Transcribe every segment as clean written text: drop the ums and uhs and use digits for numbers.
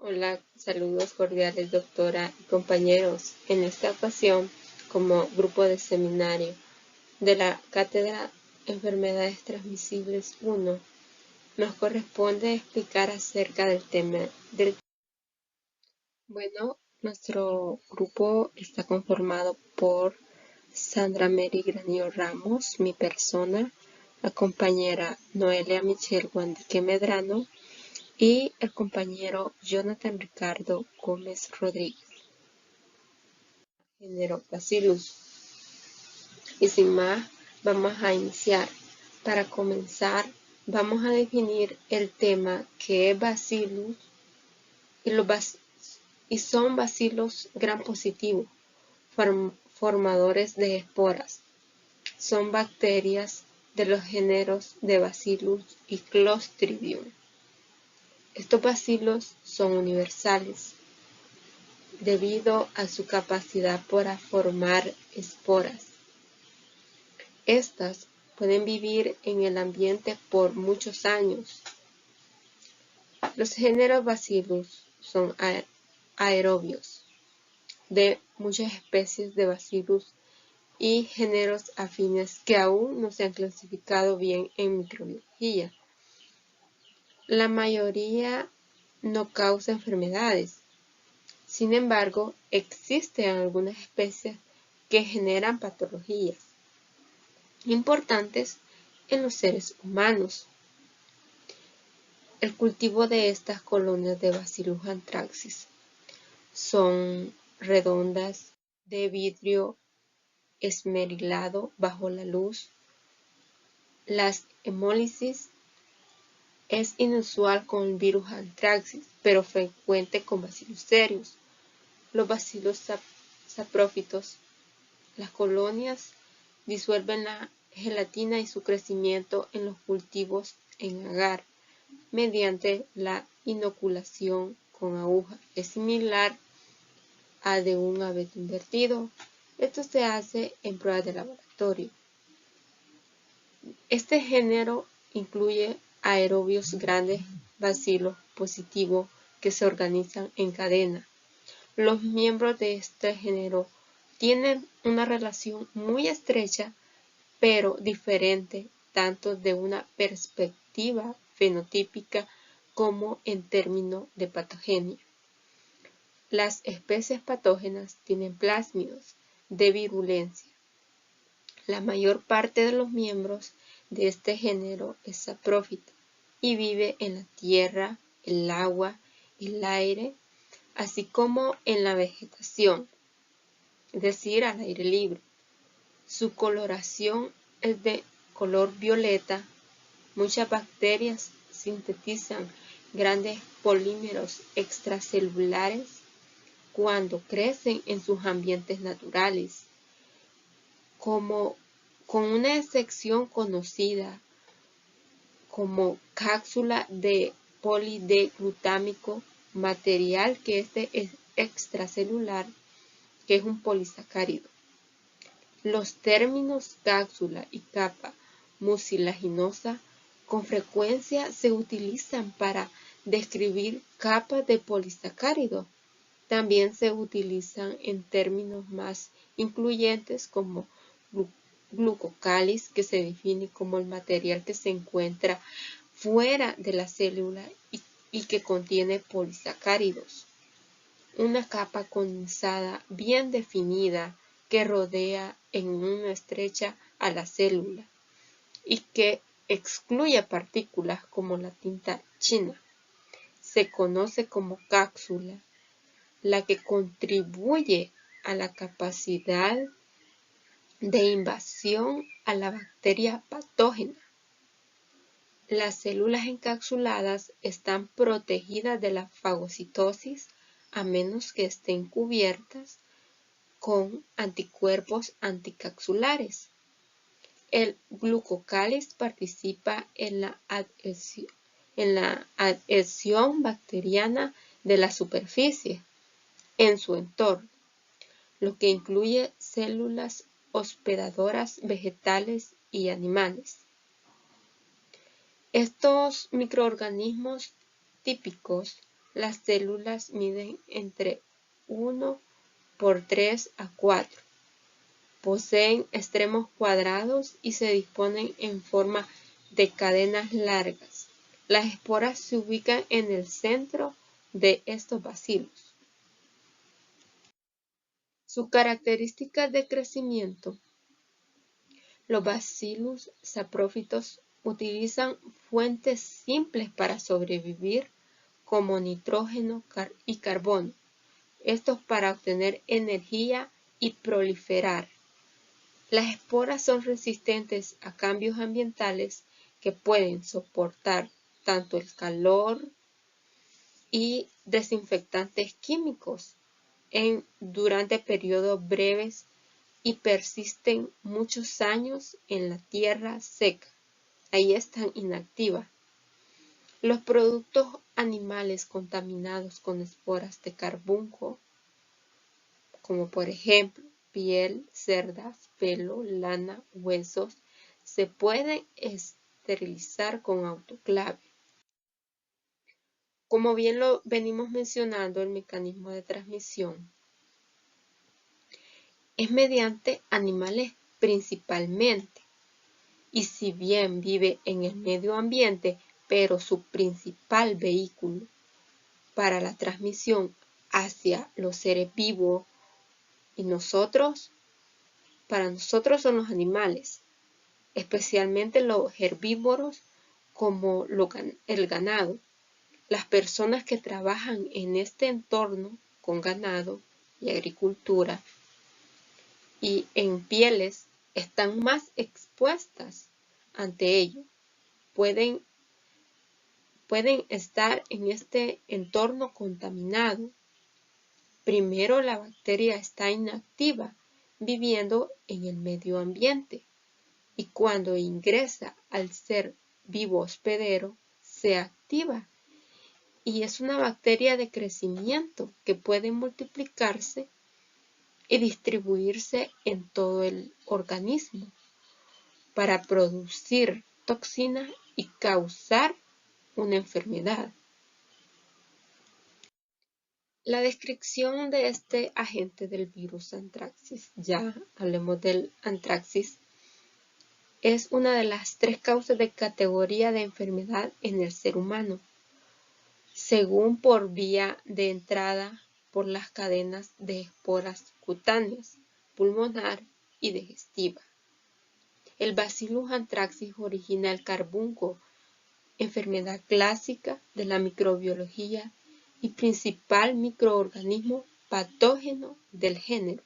Hola, saludos cordiales doctora y compañeros. En esta ocasión, como grupo de seminario de la Cátedra Enfermedades Transmisibles 1, nos corresponde explicar acerca del tema del... Bueno, nuestro grupo está conformado por Sandra Mary Granillo Ramos, mi persona, la compañera Noelia Michelle Guandique Medrano, y el compañero Jonathan Ricardo Gómez Rodríguez, género Bacillus. Y sin más, vamos a iniciar. Para comenzar, vamos a definir el tema que es Bacillus y son bacilos gram positivos, formadores de esporas. Son bacterias de los géneros de Bacillus y Clostridium. Estos bacilos son universales debido a su capacidad para formar esporas. Estas pueden vivir en el ambiente por muchos años. Los géneros Bacillus son aerobios de muchas especies de Bacillus y géneros afines que aún no se han clasificado bien en microbiología. La mayoría no causa enfermedades. Sin embargo, existen algunas especies que generan patologías importantes en los seres humanos. El cultivo de estas colonias de Bacillus anthracis son redondas, de vidrio esmerilado bajo la luz. Las hemólisis es inusual con el virus anthracis, pero frecuente con Bacillus cereus. Los bacilos saprófitos, las colonias disuelven la gelatina y su crecimiento en los cultivos en agar mediante la inoculación con aguja. Es similar a de un abeto invertido. Esto se hace en pruebas de laboratorio. Este género incluye aerobios grandes bacilos positivos que se organizan en cadena. Los miembros de este género tienen una relación muy estrecha pero diferente tanto de una perspectiva fenotípica como en términos de patogenia. Las especies patógenas tienen plásmidos de virulencia. La mayor parte de los miembros de este género es saprófita y vive en la tierra, el agua, el aire, así como en la vegetación, es decir, al aire libre. Su coloración es de color violeta. Muchas bacterias sintetizan grandes polímeros extracelulares cuando crecen en sus ambientes naturales, con una excepción conocida como cápsula de poli-D-glutámico, material que es extracelular, que es un polisacárido. Los términos cápsula y capa mucilaginosa con frecuencia se utilizan para describir capas de polisacárido. También se utilizan en términos más incluyentes como glucocáliz, que se define como el material que se encuentra fuera de la célula y que contiene polisacáridos. Una capa condensada bien definida que rodea en una estrecha a la célula y que excluye partículas como la tinta china. Se conoce como cápsula, la que contribuye a la capacidad de invasión a la bacteria patógena. Las células encapsuladas están protegidas de la fagocitosis a menos que estén cubiertas con anticuerpos anticapsulares. El glucocáliz participa en la adhesión bacteriana de la superficie en su entorno, lo que incluye células hospedadoras vegetales y animales. Estos microorganismos típicos Las células miden entre 1 por 3 a 4. Poseen extremos cuadrados y se disponen en forma de cadenas largas. Las esporas se ubican en el centro de estos bacilos. Sus características de crecimiento. Los bacillus saprófitos utilizan fuentes simples para sobrevivir, como nitrógeno y carbono. Estos para obtener energía y proliferar. Las esporas son resistentes a cambios ambientales que pueden soportar tanto el calor y desinfectantes químicos durante periodos breves y persisten muchos años en la tierra seca. Ahí están inactivas. Los productos animales contaminados con esporas de carbunco, como por ejemplo piel, cerdas, pelo, lana, huesos, se pueden esterilizar con autoclave. Como bien lo venimos mencionando, el mecanismo de transmisión es mediante animales principalmente, y si bien vive en el medio ambiente, pero su principal vehículo para la transmisión hacia los seres vivos y para nosotros son los animales, especialmente los herbívoros como el ganado. Las personas que trabajan en este entorno con ganado y agricultura y en pieles están más expuestas ante ello. Pueden estar en este entorno contaminado. Primero, la bacteria está inactiva, viviendo en el medio ambiente, y cuando ingresa al ser vivo hospedero, se activa. Y es una bacteria de crecimiento que puede multiplicarse y distribuirse en todo el organismo para producir toxinas y causar una enfermedad. La descripción de este agente del virus anthracis, ya hablemos del anthracis, es una de las 3 causas de categoría de enfermedad en el ser humano, según por vía de entrada por las cadenas de esporas cutáneas, pulmonar y digestiva. El Bacillus anthracis origina el carbunco, enfermedad clásica de la microbiología y principal microorganismo patógeno del género.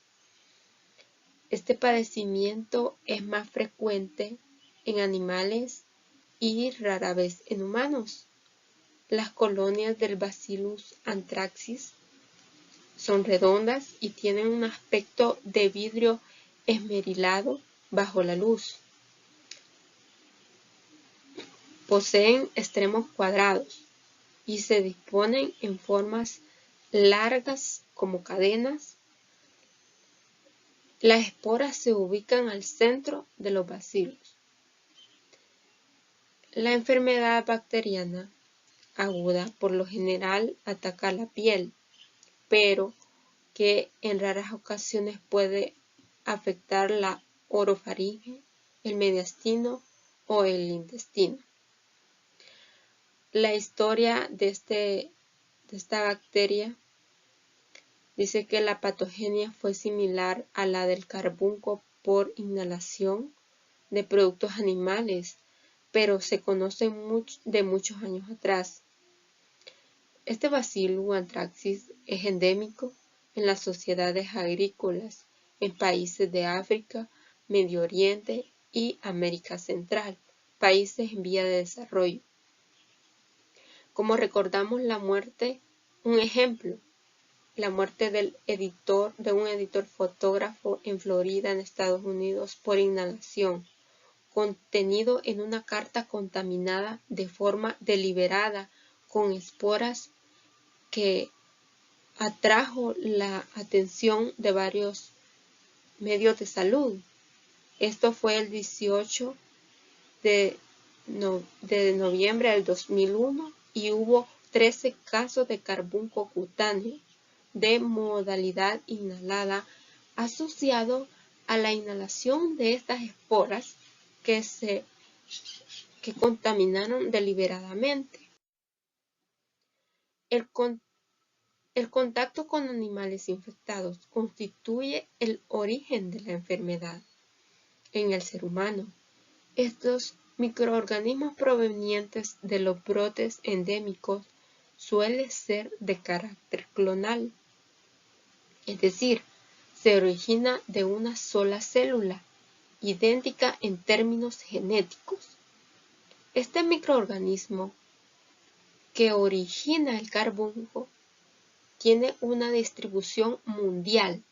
Este padecimiento es más frecuente en animales y rara vez en humanos. Las colonias del Bacillus anthracis son redondas y tienen un aspecto de vidrio esmerilado bajo la luz. Poseen extremos cuadrados y se disponen en formas largas como cadenas. Las esporas se ubican al centro de los bacilos. La enfermedad bacteriana aguda por lo general ataca la piel, pero que en raras ocasiones puede afectar la orofaringe, el mediastino o el intestino. La historia de esta bacteria dice que la patogenia fue similar a la del carbunco por inhalación de productos animales, pero se conoce de muchos años atrás. Este Bacillus anthracis es endémico en las sociedades agrícolas en países de África, Medio Oriente y América Central, países en vía de desarrollo. Como recordamos un ejemplo, la muerte de un editor fotógrafo en Florida, en Estados Unidos, por inhalación, contenido en una carta contaminada de forma deliberada con esporas que atrajo la atención de varios medios de salud. Esto fue el 18 de noviembre del 2001 y hubo 13 casos de carbunco cutáneo de modalidad inhalada asociado a la inhalación de estas esporas que contaminaron deliberadamente. El contacto con animales infectados constituye el origen de la enfermedad en el ser humano. Estos microorganismos provenientes de los brotes endémicos suelen ser de carácter clonal, es decir, se origina de una sola célula, idéntica en términos genéticos. Este microorganismo que origina el carbunco tiene una distribución mundial,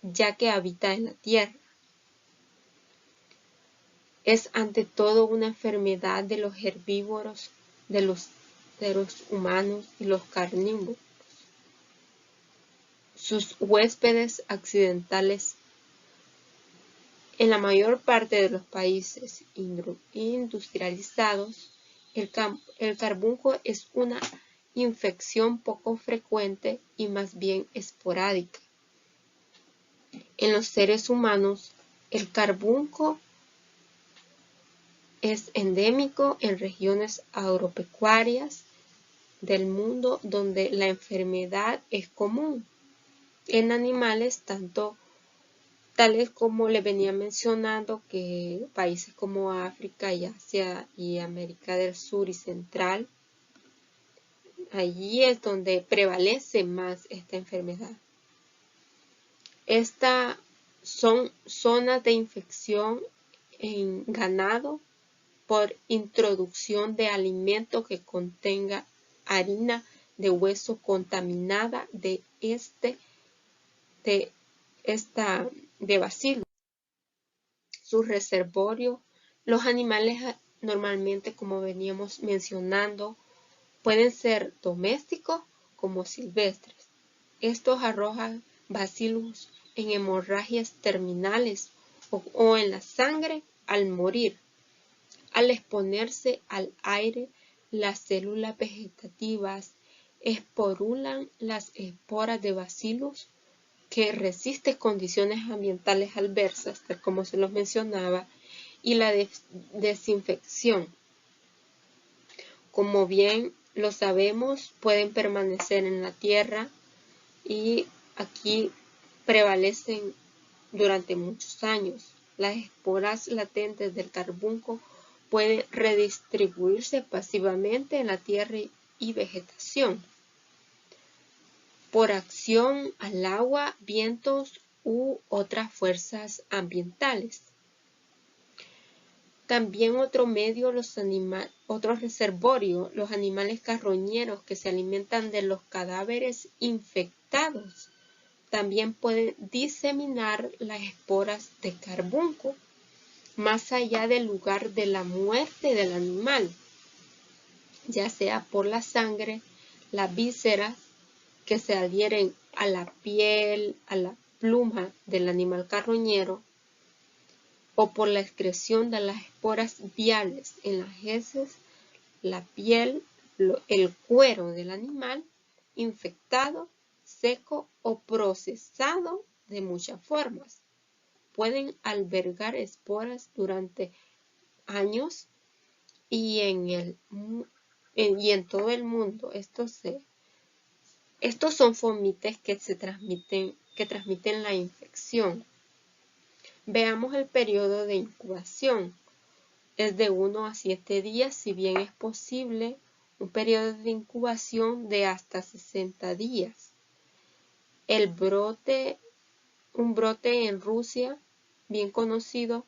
ya que habita en la Tierra. Es ante todo una enfermedad de los herbívoros, de los seres humanos y los carnívoros. Sus huéspedes accidentales en la mayor parte de los países industrializados, el carbunco es una infección poco frecuente y más bien esporádica. En los seres humanos, el carbunco es endémico en regiones agropecuarias del mundo donde la enfermedad es común. En animales tales como le venía mencionando, que países como África y Asia y América del Sur y Central, allí es donde prevalece más esta enfermedad. Estas son zonas de infección en ganado por introducción de alimento que contenga harina de hueso contaminada de bacilo. Su reservorio, los animales normalmente, como veníamos mencionando, pueden ser domésticos como silvestres. Estos arrojan bacilos en hemorragias terminales o en la sangre al morir. Al exponerse al aire, las células vegetativas esporulan las esporas de bacilos que resisten condiciones ambientales adversas, tal como se los mencionaba, y la desinfección. Como bien lo sabemos, pueden permanecer en la tierra y aquí prevalecen durante muchos años. Las esporas latentes del carbunco pueden redistribuirse pasivamente en la tierra y vegetación por acción al agua, vientos u otras fuerzas ambientales. También otro reservorio, los animales carroñeros que se alimentan de los cadáveres infectados, también pueden diseminar las esporas de carbunco más allá del lugar de la muerte del animal, ya sea por la sangre, las vísceras que se adhieren a la piel, a la pluma del animal carroñero, o por la excreción de las esporas viales en las heces, la piel, el cuero del animal infectado, seco o procesado de muchas formas. Pueden albergar esporas durante años y en todo el mundo. Estos son fomites que transmiten la infección. Veamos el periodo de incubación. Es de 1 a 7 días, si bien es posible un periodo de incubación de hasta 60 días. Un brote en Rusia, bien conocido,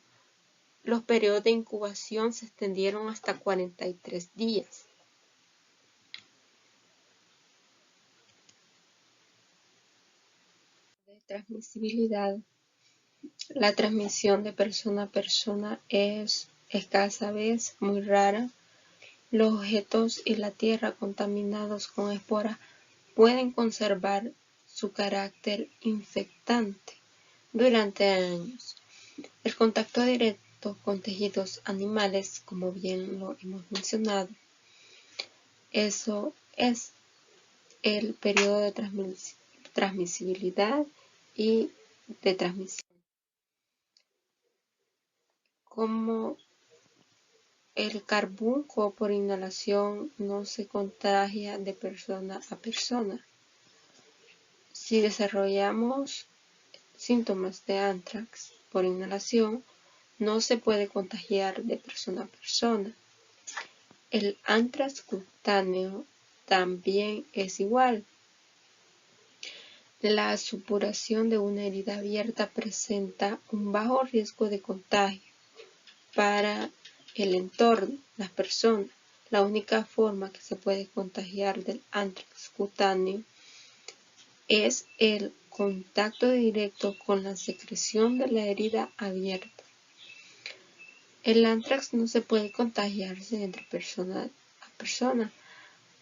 los periodos de incubación se extendieron hasta 43 días. De transmisibilidad. La transmisión de persona a persona es escasa vez, muy rara. Los objetos y la tierra contaminados con esporas pueden conservar su carácter infectante durante años. El contacto directo con tejidos animales, como bien lo hemos mencionado, eso es el periodo de transmisibilidad y de transmisión. Como el carbunco por inhalación no se contagia de persona a persona. Si desarrollamos síntomas de anthrax por inhalación, no se puede contagiar de persona a persona. El anthrax cutáneo también es igual. La supuración de una herida abierta presenta un bajo riesgo de contagio para el entorno, las personas. La única forma que se puede contagiar del anthrax cutáneo es el contacto directo con la secreción de la herida abierta. El anthrax no se puede contagiarse entre persona a persona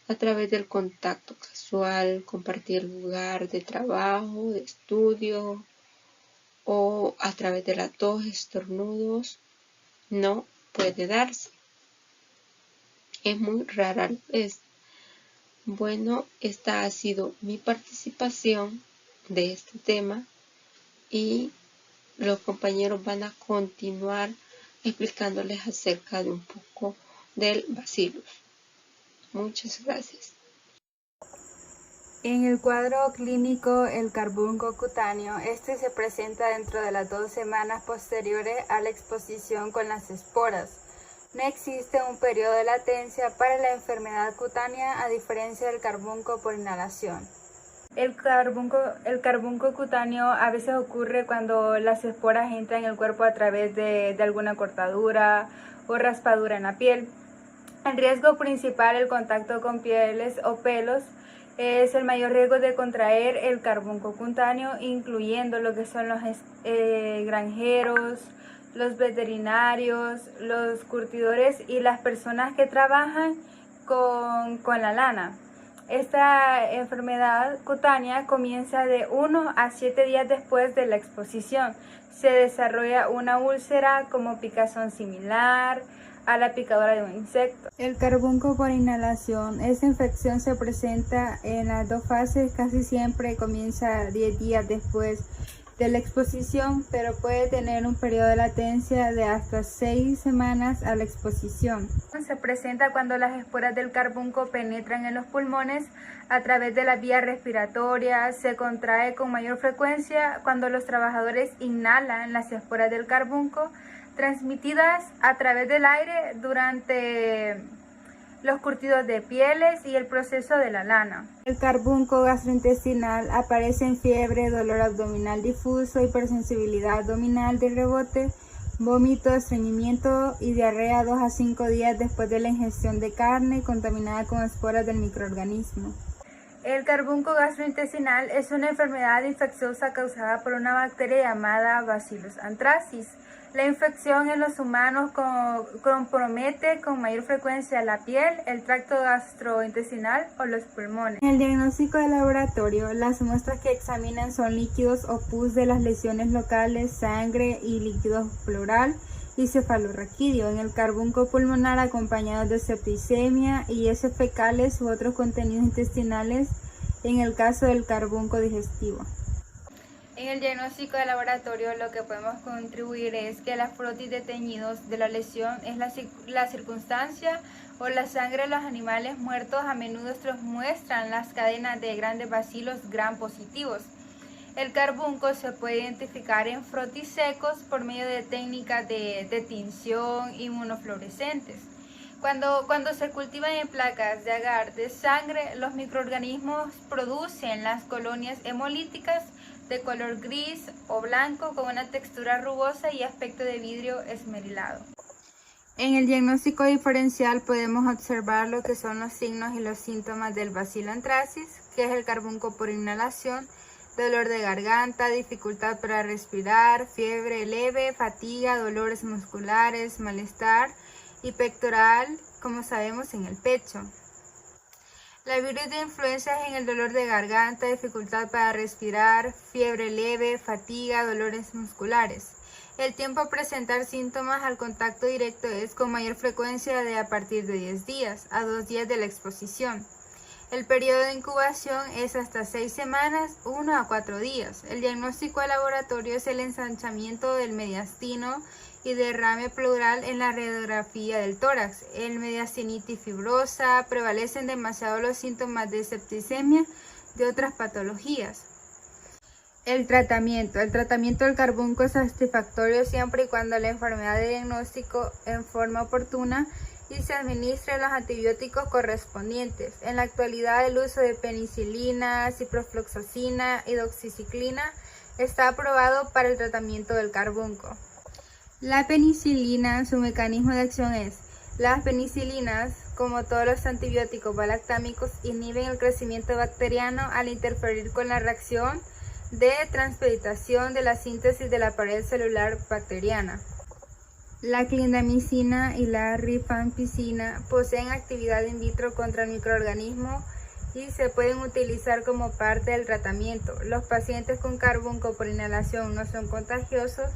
a través del contacto casual, compartir lugar de trabajo, de estudio o a través de la tos, estornudos. No puede darse. Es muy rara vez. Bueno, esta ha sido mi participación de este tema y los compañeros van a continuar explicándoles acerca de un poco del bacillus. Muchas gracias. En el cuadro clínico, el carbunco cutáneo, se presenta dentro de las 2 semanas posteriores a la exposición con las esporas. No existe un periodo de latencia para la enfermedad cutánea a diferencia del carbunco por inhalación. El carbunco cutáneo a veces ocurre cuando las esporas entran en el cuerpo a través de alguna cortadura o raspadura en la piel. El riesgo principal, el contacto con pieles o pelos, es el mayor riesgo de contraer el carbunco cutáneo, incluyendo lo que son los granjeros, los veterinarios, los curtidores y las personas que trabajan con la lana. Esta enfermedad cutánea comienza de 1 a 7 días después de la exposición. Se desarrolla una úlcera como picazón similar a la picadura de un insecto. El carbunco por inhalación. Esta infección se presenta en las 2 fases, casi siempre comienza 10 días después de la exposición, pero puede tener un periodo de latencia de hasta 6 semanas a la exposición. Se presenta cuando las esporas del carbunco penetran en los pulmones a través de la vía respiratoria. Se contrae con mayor frecuencia cuando los trabajadores inhalan las esporas del carbunco transmitidas a través del aire durante los curtidos de pieles y el proceso de la lana. El carbunco gastrointestinal aparece en fiebre, dolor abdominal difuso, hipersensibilidad abdominal de rebote, vómito, estreñimiento y diarrea 2 a 5 días después de la ingestión de carne contaminada con esporas del microorganismo. El carbunco gastrointestinal es una enfermedad infecciosa causada por una bacteria llamada Bacillus anthracis. La infección en los humanos compromete con mayor frecuencia la piel, el tracto gastrointestinal o los pulmones. En el diagnóstico de laboratorio, las muestras que examinan son líquidos o pus de las lesiones locales, sangre y líquido pleural y cefalorraquídeo. En el carbunco pulmonar, acompañados de septicemia y heces fecales u otros contenidos intestinales, en el caso del carbunco digestivo. En el diagnóstico de laboratorio lo que podemos contribuir es que la frotis de teñidos de la lesión es la circunstancia o la sangre de los animales muertos. A menudo estos muestran las cadenas de grandes bacilos gram positivos. El carbunco se puede identificar en frotis secos por medio de técnicas de tinción inmunofluorescentes. Cuando se cultivan en placas de agar de sangre, los microorganismos producen las colonias hemolíticas de color gris o blanco con una textura rugosa y aspecto de vidrio esmerilado. En el diagnóstico diferencial podemos observar lo que son los signos y los síntomas del Bacillus anthracis, que es el carbunco por inhalación, dolor de garganta, dificultad para respirar, fiebre leve, fatiga, dolores musculares, malestar y pectoral, como sabemos, en el pecho. La virus de influenza es en el dolor de garganta, dificultad para respirar, fiebre leve, fatiga, dolores musculares. El tiempo a presentar síntomas al contacto directo es con mayor frecuencia de a partir de 10 días a 2 días de la exposición. El periodo de incubación es hasta 6 semanas, 1 a 4 días. El diagnóstico de laboratorio es el ensanchamiento del mediastino y derrame pleural en la radiografía del tórax. El mediastinitis fibrosa, prevalecen demasiado los síntomas de septicemia de otras patologías. El tratamiento del carbunco es satisfactorio siempre y cuando la enfermedad de diagnóstico en forma oportuna y se administren los antibióticos correspondientes. En la actualidad el uso de penicilina, ciprofloxacina y doxiciclina está aprobado para el tratamiento del carbunco. La penicilina, su mecanismo de acción es: las penicilinas, como todos los antibióticos balactámicos, inhiben el crecimiento bacteriano al interferir con la reacción de transpedación de la síntesis de la pared celular bacteriana. La clindamicina y la rifampicina poseen actividad in vitro contra el microorganismo y se pueden utilizar como parte del tratamiento. Los pacientes con carbunco por inhalación no son contagiosos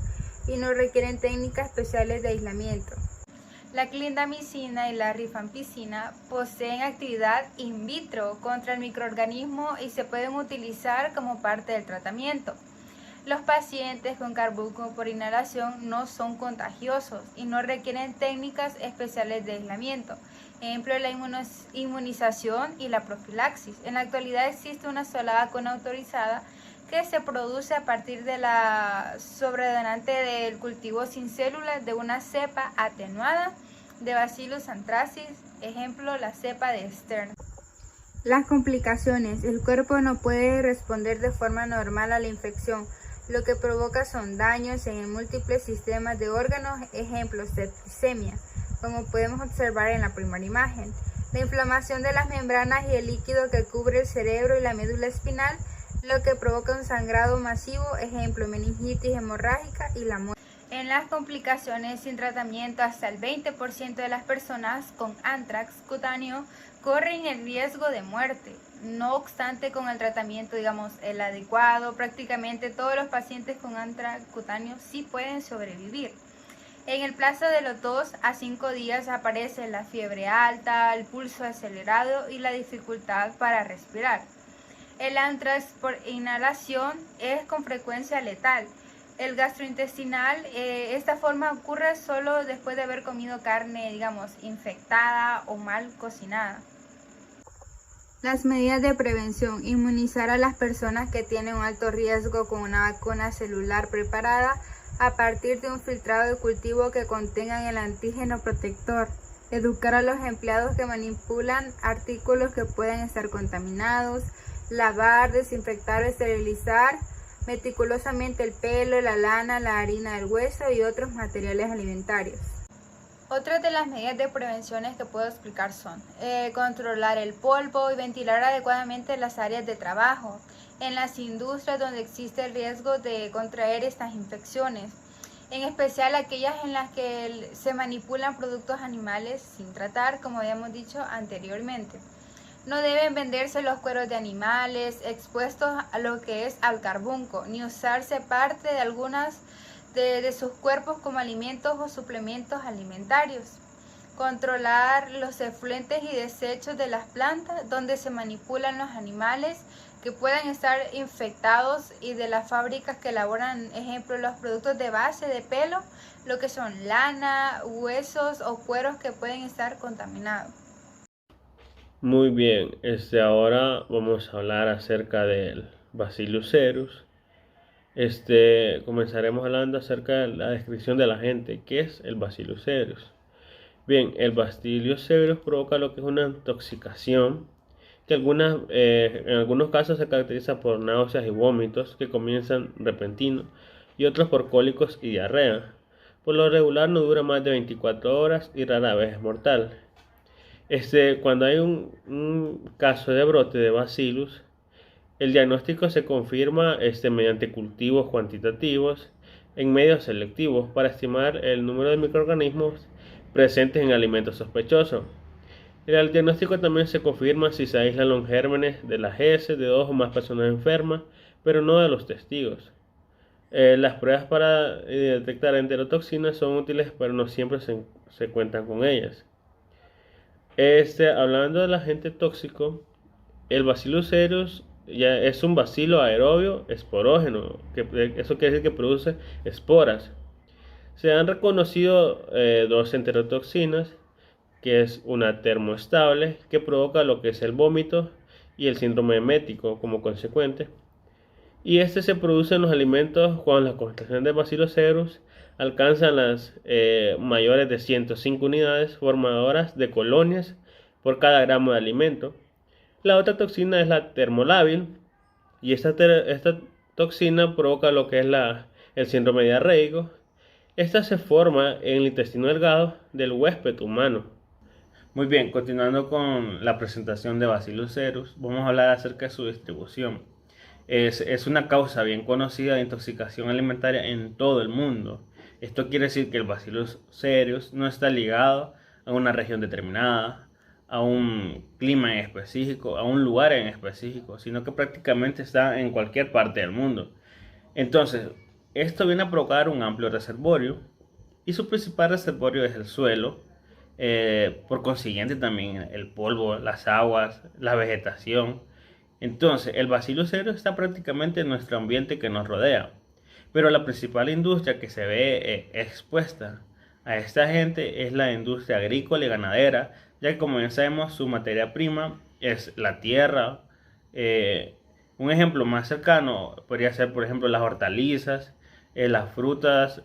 y no requieren técnicas especiales de aislamiento. La clindamicina y la rifampicina poseen actividad in vitro contra el microorganismo y se pueden utilizar como parte del tratamiento. Los pacientes con carbunco por inhalación no son contagiosos y no requieren técnicas especiales de aislamiento, ejemplo la inmunización y la profilaxis. En la actualidad existe una sola vacuna autorizada que se produce a partir de la sobredonante del cultivo sin células de una cepa atenuada de Bacillus anthracis, ejemplo la cepa de Stern. Las complicaciones: el cuerpo no puede responder de forma normal a la infección, lo que provoca son daños en múltiples sistemas de órganos, ejemplo septicemia, como podemos observar en la primera imagen. La inflamación de las membranas y el líquido que cubre el cerebro y la médula espinal, lo que provoca un sangrado masivo, ejemplo meningitis hemorrágica y la muerte. En las complicaciones sin tratamiento, hasta el 20% de las personas con anthrax cutáneo corren el riesgo de muerte. No obstante, con el tratamiento, el adecuado, prácticamente todos los pacientes con anthrax cutáneo sí pueden sobrevivir. En el plazo de los 2 a 5 días aparece la fiebre alta, el pulso acelerado y la dificultad para respirar. El anthrax por inhalación es con frecuencia letal. El gastrointestinal, esta forma ocurre solo después de haber comido carne, infectada o mal cocinada. Las medidas de prevención: inmunizar a las personas que tienen un alto riesgo con una vacuna celular preparada a partir de un filtrado de cultivo que contengan el antígeno protector. Educar a los empleados que manipulan artículos que puedan estar contaminados. Lavar, desinfectar o esterilizar meticulosamente el pelo, la lana, la harina del hueso y otros materiales alimentarios. Otras de las medidas de prevenciones que puedo explicar son controlar el polvo y ventilar adecuadamente las áreas de trabajo, en las industrias donde existe el riesgo de contraer estas infecciones, en especial aquellas en las que se manipulan productos animales sin tratar, como habíamos dicho anteriormente. No deben venderse los cueros de animales expuestos a lo que es al carbunco, ni usarse parte de algunas de sus cuerpos como alimentos o suplementos alimentarios. Controlar los efluentes y desechos de las plantas donde se manipulan los animales que puedan estar infectados y de las fábricas que elaboran, ejemplo, los productos de base de pelo, lo que son lana, huesos o cueros que pueden estar contaminados. Muy bien, ahora vamos a hablar acerca del Bacillus cereus. Comenzaremos hablando acerca de la descripción de la gente. ¿Qué es el Bacillus cereus? Bien, el Bacillus cereus provoca lo que es una intoxicación que en algunos casos se caracteriza por náuseas y vómitos que comienzan repentinos y otros por cólicos y diarrea. Por lo regular no dura más de 24 horas y rara vez es mortal. Cuando hay un caso de brote de Bacillus, el diagnóstico se confirma mediante cultivos cuantitativos en medios selectivos para estimar el número de microorganismos presentes en alimentos sospechosos. El diagnóstico también se confirma si se aíslan los gérmenes de las heces de 2 o más personas enfermas, pero no de los testigos. Las pruebas para detectar enterotoxinas son útiles, pero no siempre se cuentan con ellas. Hablando del agente tóxico, el Bacillus cereus ya es un bacilo aerobio esporógeno, eso quiere decir que produce esporas. Se han reconocido dos enterotoxinas, que es una termoestable, que provoca lo que es el vómito y el síndrome emético como consecuente. Y este se produce en los alimentos cuando las concentraciones de Bacillus cereus alcanzan las mayores de 105 unidades formadoras de colonias por cada gramo de alimento. La otra toxina es la termolábil, y esta toxina provoca lo que es el síndrome diarreico. Esta se forma en el intestino delgado del huésped humano. Muy bien, continuando con la presentación de Bacillus cereus, vamos a hablar acerca de su distribución. Es una causa bien conocida de intoxicación alimentaria en todo el mundo. Esto quiere decir que el Bacillus cereus no está ligado a una región determinada, a un clima en específico, a un lugar en específico, sino que prácticamente está en cualquier parte del mundo. Entonces, esto viene a provocar un amplio reservorio, y su principal reservorio es el suelo, por consiguiente también el polvo, las aguas, la vegetación. Entonces, el Bacillus cereus está prácticamente en nuestro ambiente que nos rodea, pero la principal industria que se ve expuesta a esta gente es la industria agrícola y ganadera, ya que, como bien sabemos, su materia prima es la tierra. Un ejemplo más cercano podría ser, por ejemplo, las hortalizas, las frutas,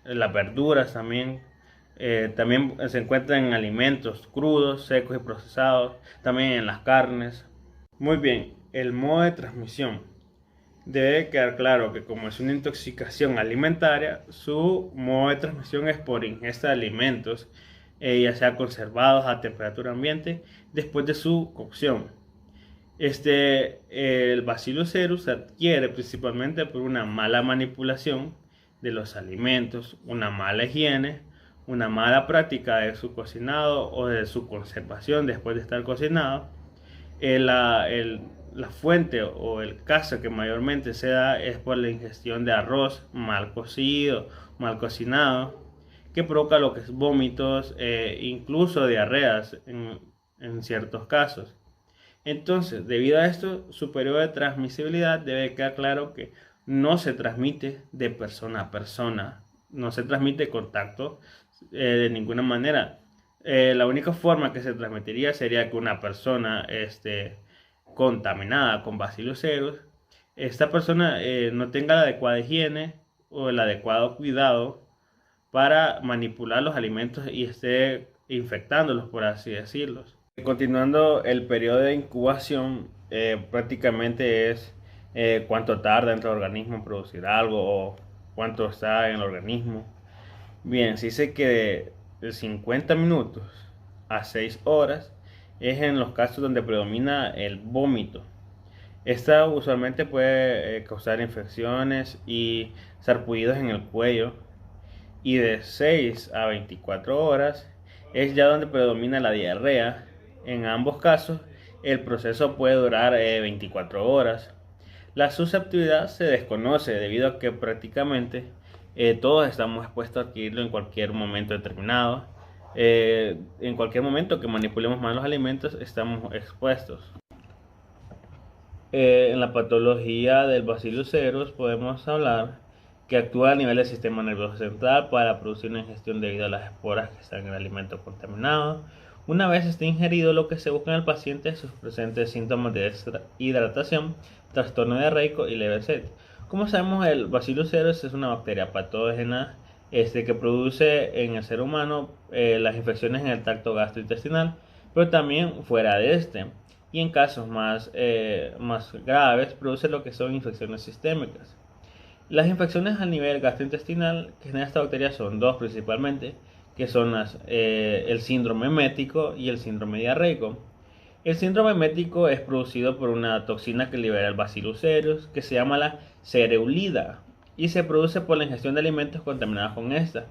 las verduras también. También se encuentran en alimentos crudos, secos y procesados, también en las carnes. Muy bien, el modo de transmisión. Debe quedar claro que, como es una intoxicación alimentaria, su modo de transmisión es por ingesta de alimentos, ya sea conservados a temperatura ambiente, después de su cocción. El Bacillus cereus se adquiere principalmente por una mala manipulación de los alimentos, una mala higiene, una mala práctica de su cocinado o de su conservación después de estar cocinado. La fuente o el caso que mayormente se da es por la ingestión de arroz mal cocido, mal cocinado, que provoca lo que es vómitos, incluso diarreas en ciertos casos. Entonces, debido a esto, su periodo de transmisibilidad debe quedar claro que no se transmite de persona a persona, no se transmite contacto de ninguna manera. La única forma que se transmitiría sería que una persona contaminada con Bacillus cereus, esta persona no tenga la adecuada higiene o el adecuado cuidado para manipular los alimentos y esté infectándolos, por así decirlo. Continuando, el periodo de incubación prácticamente es cuánto tarda dentro del organismo en producir algo o cuánto está en el organismo. Bien, se dice que de 50 minutos a 6 horas es en los casos donde predomina el vómito. Esta usualmente puede causar infecciones y sarpullidos en el cuello. Y de 6 a 24 horas es ya donde predomina la diarrea. En ambos casos, el proceso puede durar 24 horas. La susceptibilidad se desconoce debido a que prácticamente todos estamos expuestos a adquirirlo en cualquier momento determinado. En cualquier momento que manipulemos mal los alimentos, estamos expuestos. En la patología del Bacillus cereus podemos hablar que actúa a nivel del sistema nervioso central para producir una ingestión debido a las esporas que están en el alimento contaminado. Una vez esté ingerido, lo que se busca en el paciente es sus presentes síntomas de deshidratación, trastorno diarreico y leve sed. Como sabemos, el Bacillus cereus es una bacteria patógena que produce en el ser humano las infecciones en el tracto gastrointestinal, pero también fuera de este. Y en casos más graves produce lo que son infecciones sistémicas. Las infecciones a nivel gastrointestinal que genera esta bacteria son dos principalmente, que son el síndrome emético y el síndrome diarreico. El síndrome emético es producido por una toxina que libera el Bacillus cereus, que se llama la cereulida, y se produce por la ingestión de alimentos contaminados con esta.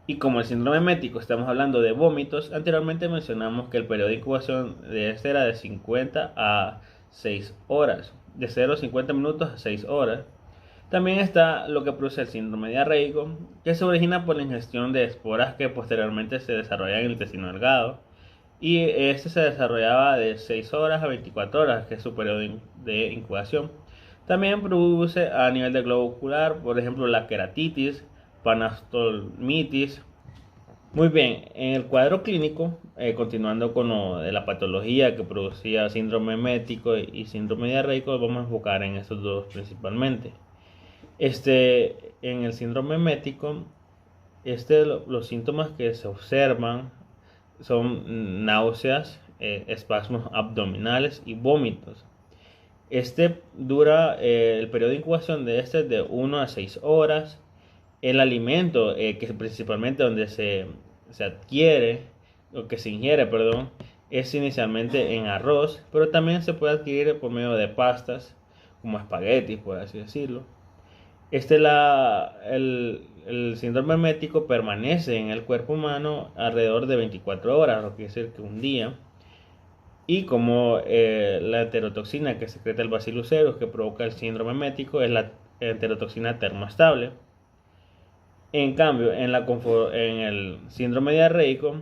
Y como el síndrome emético estamos hablando de vómitos, anteriormente mencionamos que el periodo de incubación de este era de 50 a 6 horas, de 0 a 50 minutos a 6 horas. También está lo que produce el síndrome diarreico, que se origina por la ingestión de esporas que posteriormente se desarrollan en el intestino delgado. y este se desarrollaba de 6 horas a 24 horas, que es su periodo de incubación. También produce a nivel del globo ocular, por ejemplo, la queratitis, panastomatitis. Muy bien, en el cuadro clínico, continuando con lo de la patología que producía síndrome emético y síndrome diarreico, vamos a enfocar en estos dos principalmente. En el síndrome emético, los síntomas que se observan son náuseas, espasmos abdominales y vómitos. El periodo de incubación de de 1 a 6 horas. El alimento, que es principalmente donde se adquiere, o que se ingiere, perdón, es inicialmente en arroz, pero también se puede adquirir por medio de pastas, como espaguetis, por así decirlo. El síndrome emético permanece en el cuerpo humano alrededor de 24 horas, lo que quiere decir que un día. Y como la enterotoxina que secreta el Bacillus cereus que provoca el síndrome emético es la enterotoxina termoestable. En cambio, en el síndrome diarreico,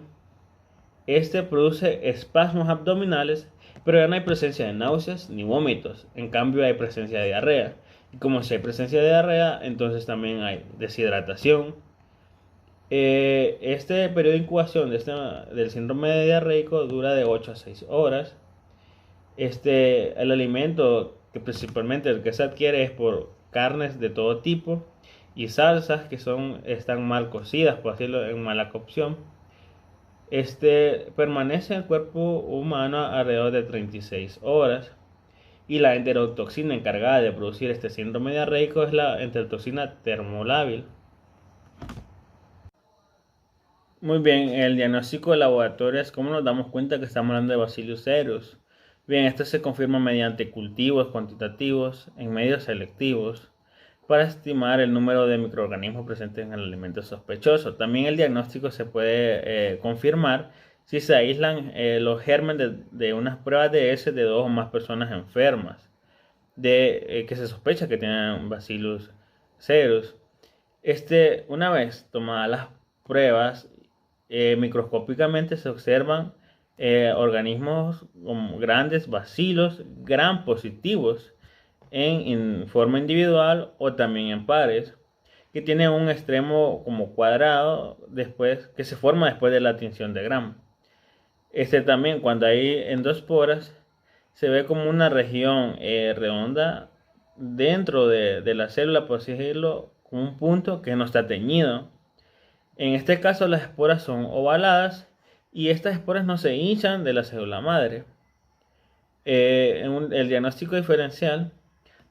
produce espasmos abdominales, pero ya no hay presencia de náuseas ni vómitos. En cambio, hay presencia de diarrea. Y como si hay presencia de diarrea, entonces también hay deshidratación. Este periodo de incubación del síndrome diarreico dura de 8 a 6 horas. El alimento que principalmente el que se adquiere es por carnes de todo tipo y salsas que están mal cocidas, por decirlo, en mala cocción. Permanece en el cuerpo humano alrededor de 36 horas. Y la enterotoxina encargada de producir este síndrome diarreico es la enterotoxina termolábil. Muy bien, el diagnóstico de laboratorio es cómo nos damos cuenta que estamos hablando de Bacillus cereus. Bien, esto se confirma mediante cultivos cuantitativos en medios selectivos para estimar el número de microorganismos presentes en el alimento sospechoso. También el diagnóstico se puede confirmar si se aíslan los gérmenes de unas pruebas de heces de 2 o más personas enfermas que se sospecha que tienen Bacillus cereus. Una vez tomadas las pruebas, microscópicamente se observan organismos como grandes bacilos gram positivos en forma individual o también en pares, que tienen un extremo como cuadrado que se forma después de la tinción de Gram. También cuando hay endosporas se ve como una región redonda dentro de la célula, por así decirlo, con un punto que no está teñido. En este caso las esporas son ovaladas y estas esporas no se hinchan de la célula madre. El diagnóstico diferencial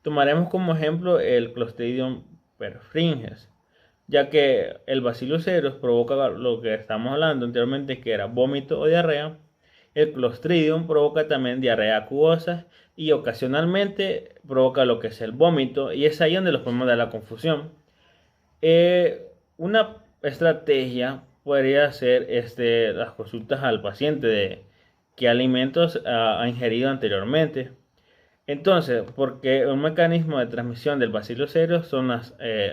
tomaremos como ejemplo el Clostridium perfringens, ya que el Bacillus cereus provoca lo que estamos hablando anteriormente, que era vómito o diarrea. El Clostridium provoca también diarrea acuosa y ocasionalmente provoca lo que es el vómito, y es ahí donde los podemos dar la confusión. Una estrategia podría ser las consultas al paciente de qué alimentos ha ingerido anteriormente. Entonces, porque un mecanismo de transmisión del Bacillus cereus son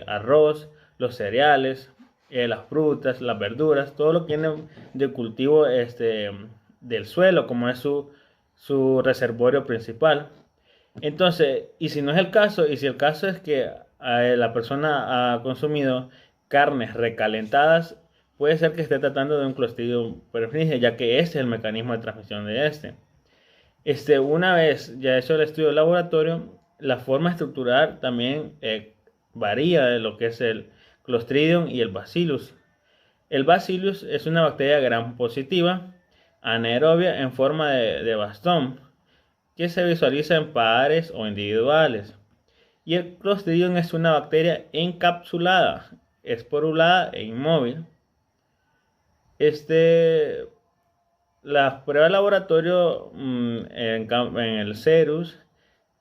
arroz, los cereales, las frutas, las verduras, todo lo que viene de cultivo del suelo, como es su reservorio principal. Entonces, y si no es el caso, y si el caso es que la persona ha consumido carnes recalentadas, puede ser que esté tratando de un Clostridium perfringens, ya que ese es el mecanismo de transmisión de Una vez ya hecho el estudio de laboratorio, la forma estructural también varía de lo que es el Clostridium y el Bacillus. El Bacillus es una bacteria gram positiva, anaerobia en forma de bastón, que se visualiza en pares o individuales. Y el Clostridium es una bacteria encapsulada, esporulada e inmóvil. La prueba de laboratorio en el Cerus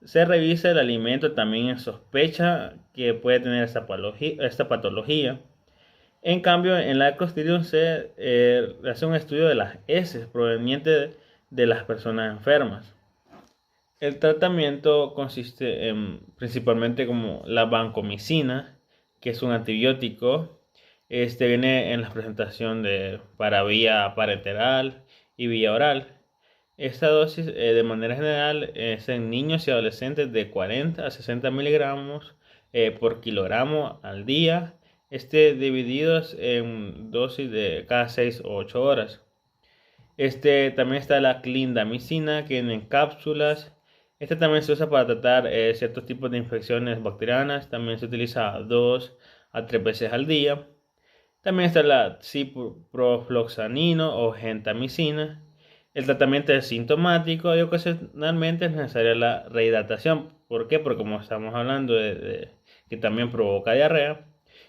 se revisa el alimento también en sospecha que puede tener esta patología. En cambio, en la Clostridium se hace un estudio de las heces provenientes de las personas enfermas. El tratamiento consiste principalmente como la vancomicina, que es un antibiótico. Viene en la presentación para vía parenteral y vía oral. Esta dosis de manera general es en niños y adolescentes de 40 a 60 miligramos por kilogramo al día, divididos en dosis de cada 6 o 8 horas. También está la clindamicina, que viene en cápsulas. También se usa para tratar ciertos tipos de infecciones bacterianas. También se utiliza 2 a 3 veces al día. También está la ciprofloxacino o gentamicina. El tratamiento es sintomático y ocasionalmente es necesaria la rehidratación. ¿Por qué? Porque como estamos hablando de que también provoca diarrea.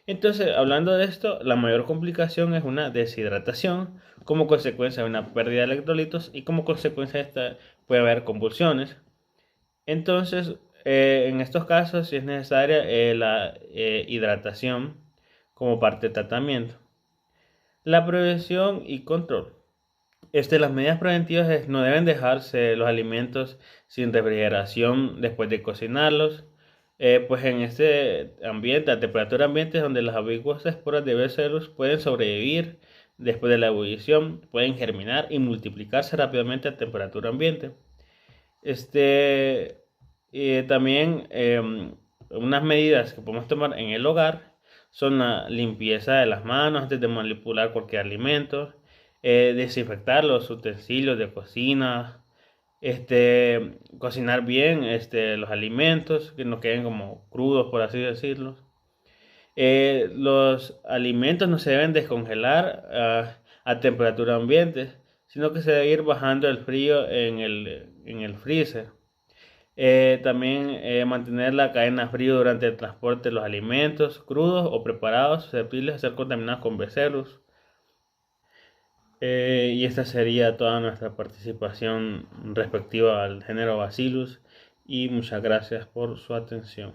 Entonces, hablando de esto, la mayor complicación es una deshidratación como consecuencia de una pérdida de electrolitos y como consecuencia de esta puede haber convulsiones. Entonces, en estos casos sí es necesaria la hidratación como parte del tratamiento. La prevención y control. Las medidas preventivas no deben dejarse los alimentos sin refrigeración después de cocinarlos. Pues en este ambiente, a temperatura ambiente, es donde las ambiguas esporas de Bacillus pueden sobrevivir después de la ebullición, pueden germinar y multiplicarse rápidamente a temperatura ambiente. También unas medidas que podemos tomar en el hogar son la limpieza de las manos antes de manipular cualquier alimento, desinfectar los utensilios de cocina, cocinar bien los alimentos, que no queden como crudos, por así decirlo. Los alimentos no se deben descongelar a temperatura ambiente, sino que se debe ir bajando el frío en el freezer. También mantener la cadena frío durante el transporte de los alimentos crudos o preparados susceptibles de ser contaminados con Bacillus. Y esta sería toda nuestra participación respectiva al género Bacillus y muchas gracias por su atención.